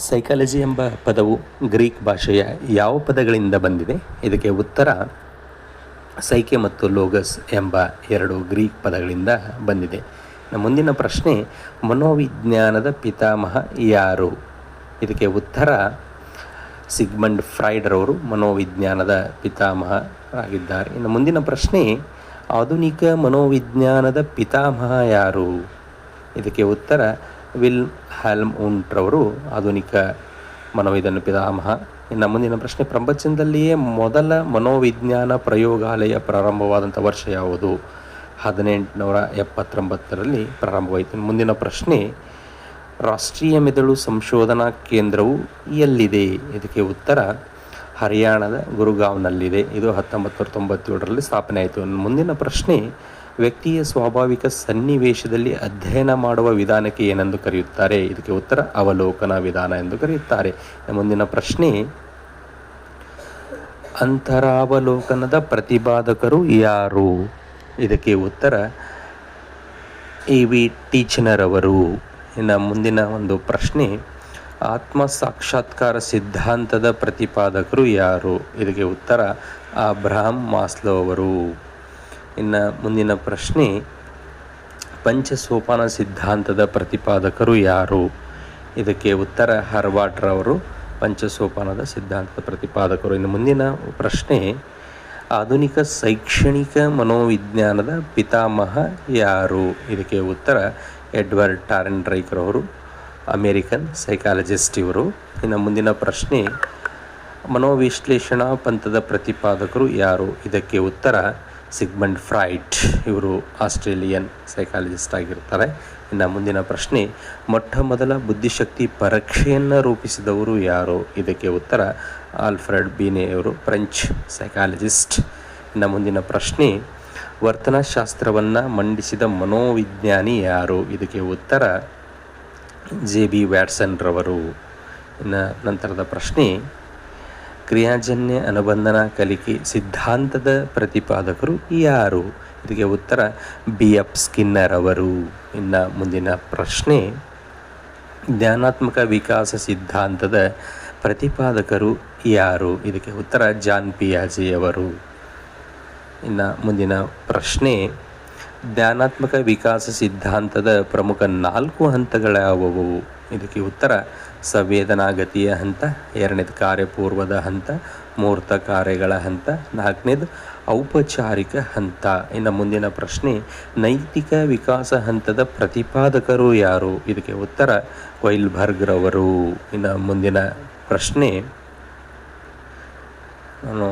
Psychology ಎಂಬ ಪದವು Greek ಭಾಷೆಯ ಯಾವ ಪದಗಳಿಂದ ಬಂದಿದೆ? ಇದಕ್ಕೆ ಉತ್ತರ ಸೈಕೆ ಮತ್ತು ಲೋಗಸ್ ಎಂಬ ಎರಡು ಗ್ರೀಕ್ ಪದಗಳಿಂದ ಬಂದಿದೆ. ಮುಂದಿನ ಪ್ರಶ್ನೆ, ಮನೋವಿಜ್ಞಾನದ ಪಿತಾಮಹ ಯಾರು? ಇದಕ್ಕೆ ಉತ್ತರ ಸಿಗ್ಮಂಡ್ ಫ್ರಾಯ್ಡ್ರವರು ಮನೋವಿಜ್ಞಾನದ ಪಿತಾಮಹ ಆಗಿದ್ದಾರೆ. ಇನ್ನು ಮುಂದಿನ ಪ್ರಶ್ನೆ, ಆಧುನಿಕ ಮನೋವಿಜ್ಞಾನದ ಪಿತಾಮಹ ಯಾರು? ಇದಕ್ಕೆ ಉತ್ತರ ವಿಲ್ ಹ್ಯಾಲ್ಮ್ ಉಂಟ್ರವರು ಆಧುನಿಕ ಮನೋವಿಜ್ಞಾನ ಪಿತಾಮಹ. ಇನ್ನು ಮುಂದಿನ ಪ್ರಶ್ನೆ, ಪ್ರಪಂಚದಲ್ಲಿಯೇ ಮೊದಲ ಮನೋವಿಜ್ಞಾನ ಪ್ರಯೋಗಾಲಯ ಪ್ರಾರಂಭವಾದಂಥ ವರ್ಷ ಯಾವುದು? 1879ರಲ್ಲಿ ಪ್ರಾರಂಭವಾಯಿತು. ಮುಂದಿನ ಪ್ರಶ್ನೆ, ರಾಷ್ಟ್ರೀಯ ಮೆದುಳು ಸಂಶೋಧನಾ ಕೇಂದ್ರವು ಎಲ್ಲಿದೆ? ಇದಕ್ಕೆ ಉತ್ತರ ಹರಿಯಾಣದ ಗುರುಗಾಂವ್ನಲ್ಲಿದೆ. ಇದು 1997ರಲ್ಲಿ ಸ್ಥಾಪನೆ ಆಯಿತು. ಮುಂದಿನ ಪ್ರಶ್ನೆ, ವ್ಯಕ್ತಿಯ ಸ್ವಾಭಾವಿಕ ಸನ್ನಿವೇಶದಲ್ಲಿ ಅಧ್ಯಯನ ಮಾಡುವ ವಿಧಾನಕ್ಕೆ ಏನೆಂದು ಕರೆಯುತ್ತಾರೆ? ಇದಕ್ಕೆ ಉತ್ತರ ಅವಲೋಕನ ವಿಧಾನ ಎಂದು ಕರೆಯುತ್ತಾರೆ. ಮುಂದಿನ ಪ್ರಶ್ನೆ, ಅಂತರಾವಲೋಕನದ ಪ್ರತಿಪಾದಕರು ಯಾರು? ಇದಕ್ಕೆ ಉತ್ತರ A.V. ಟೀಚನರ್ ಅವರು. ಇನ್ನು ಮುಂದಿನ ಒಂದು ಪ್ರಶ್ನೆ, ಆತ್ಮ ಸಾಕ್ಷಾತ್ಕಾರ ಸಿದ್ಧಾಂತದ ಪ್ರತಿಪಾದಕರು ಯಾರು? ಇದಕ್ಕೆ ಉತ್ತರ ಅಬ್ರಹಾಂ ಮಾಸ್ಲೋ ಅವರು. ಇನ್ನು ಮುಂದಿನ ಪ್ರಶ್ನೆ, ಪಂಚಸೋಪಾನ ಸಿದ್ಧಾಂತದ ಪ್ರತಿಪಾದಕರು ಯಾರು? ಇದಕ್ಕೆ ಉತ್ತರ ಹರ್ವಾರ್ಡ್ರವರು ಪಂಚಸೋಪಾನದ ಸಿದ್ಧಾಂತದ ಪ್ರತಿಪಾದಕರು. ಇನ್ನು ಮುಂದಿನ ಪ್ರಶ್ನೆ, ಆಧುನಿಕ ಶೈಕ್ಷಣಿಕ ಮನೋವಿಜ್ಞಾನದ ಪಿತಾಮಹ ಯಾರು? ಇದಕ್ಕೆ ಉತ್ತರ ಎಡ್ವರ್ಡ್ ಟಾರೆನ್ರೈಕ್ರವರು ಅಮೇರಿಕನ್ ಸೈಕಾಲಜಿಸ್ಟ್ ಇವರು. ಇನ್ನು ಮುಂದಿನ ಪ್ರಶ್ನೆ, ಮನೋವಿಶ್ಲೇಷಣಾ ಪಂಥದ ಪ್ರತಿಪಾದಕರು ಯಾರು? ಇದಕ್ಕೆ ಉತ್ತರ ಸಿಗ್ಮಂಡ್ ಫ್ರಾಯ್ಡ್, ಇವರು ಆಸ್ಟ್ರೇಲಿಯನ್ ಸೈಕಾಲಜಿಸ್ಟ್ ಆಗಿರ್ತಾರೆ. ಇನ್ನು ಮುಂದಿನ ಪ್ರಶ್ನೆ, ಮೊಟ್ಟ ಮೊದಲ ಬುದ್ಧಿಶಕ್ತಿ ಪರೀಕ್ಷೆಯನ್ನು ರೂಪಿಸಿದವರು ಯಾರು? ಇದಕ್ಕೆ ಉತ್ತರ ಆಲ್ಫ್ರೆಡ್ ಬಿನೆ ಅವರು ಫ್ರೆಂಚ್ ಸೈಕಾಲಜಿಸ್ಟ್. ಇನ್ನು ಮುಂದಿನ ಪ್ರಶ್ನೆ, ವರ್ತನಶಾಸ್ತ್ರವನ್ನು ಮಂಡಿಸಿದ ಮನೋವಿಜ್ಞಾನಿ ಯಾರು? ಇದಕ್ಕೆ ಉತ್ತರ J.B. ವ್ಯಾಟ್ಸನ್ರವರು. ಇನ್ನು ನಂತರದ ಪ್ರಶ್ನೆ, ಕ್ರಿಯಾಜನ್ಯ ಅನುಬಂಧನ ಕಲಿಕೆ ಸಿದ್ಧಾಂತದ ಪ್ರತಿಪಾದಕರು ಯಾರು? ಇದಕ್ಕೆ ಉತ್ತರ B.F. ಸ್ಕಿನ್ನರ್ ಅವರು. ಇನ್ನು ಮುಂದಿನ ಪ್ರಶ್ನೆ, ಜ್ಞಾನಾತ್ಮಕ ವಿಕಾಸ ಸಿದ್ಧಾಂತದ ಪ್ರತಿಪಾದಕರು ಯಾರು? ಇದಕ್ಕೆ ಉತ್ತರ ಜಾನ್ ಪಿಯಾಜೆ ಅವರು. ಇನ್ನು ಮುಂದಿನ ಪ್ರಶ್ನೆ, ಜ್ಞಾನಾತ್ಮಕ ವಿಕಾಸ ಸಿದ್ಧಾಂತದ ಪ್ರಮುಖ 4 ಹಂತಗಳ್ಯಾವುವು? ಇದಕ್ಕೆ ಉತ್ತರ ಸಂವೇದನಾಗತಿಯ ಹಂತ, 2ನೇದು ಕಾರ್ಯಪೂರ್ವದ ಹಂತ, 3ನೇದು ಕಾರ್ಯಗಳ ಹಂತ, 4ನೇದು ಔಪಚಾರಿಕ ಹಂತ. ಇನ್ನು ಮುಂದಿನ ಪ್ರಶ್ನೆ, ನೈತಿಕ ವಿಕಾಸ ಹಂತದ ಪ್ರತಿಪಾದಕರು ಯಾರು? ಇದಕ್ಕೆ ಉತ್ತರ ವೈಲ್ಬರ್ಗ್ರವರು. ಇನ್ನು ಮುಂದಿನ ಪ್ರಶ್ನೆ, ನಾನು